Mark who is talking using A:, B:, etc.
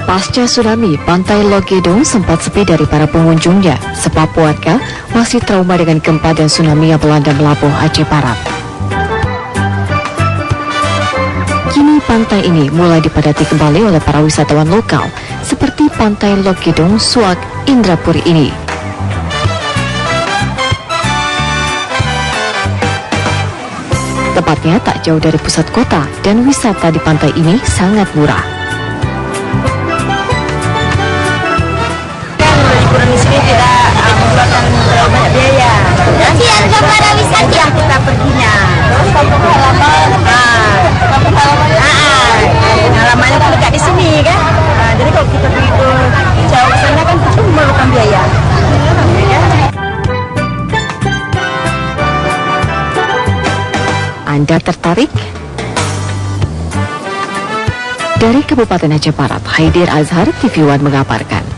A: Pasca tsunami, pantai Logedong sempat sepi dari para pengunjungnya, sebab warga masih trauma dengan gempa dan tsunami yang melanda Melabuh, Aceh Barat. Kini pantai ini mulai dipadati kembali oleh para wisatawan lokal, seperti pantai Logedong, Suak, Indrapuri ini. Tempatnya tak jauh dari pusat kota dan wisata di pantai ini sangat murah.
B: Di sini tidak mengeluarkan terlalu banyak biaya.
C: Nanti harga para wisata
B: yang kita perginya. Terus kampung halaman. Kampung halaman. Halamannya kan dekat di sini kan. Jadi kalau kita pergi ke jauh ke sana kan itu memerlukan biaya.
A: Anda tertarik? Dari Kabupaten Aceh Barat, Haidir Azhar, TV One mengabarkan.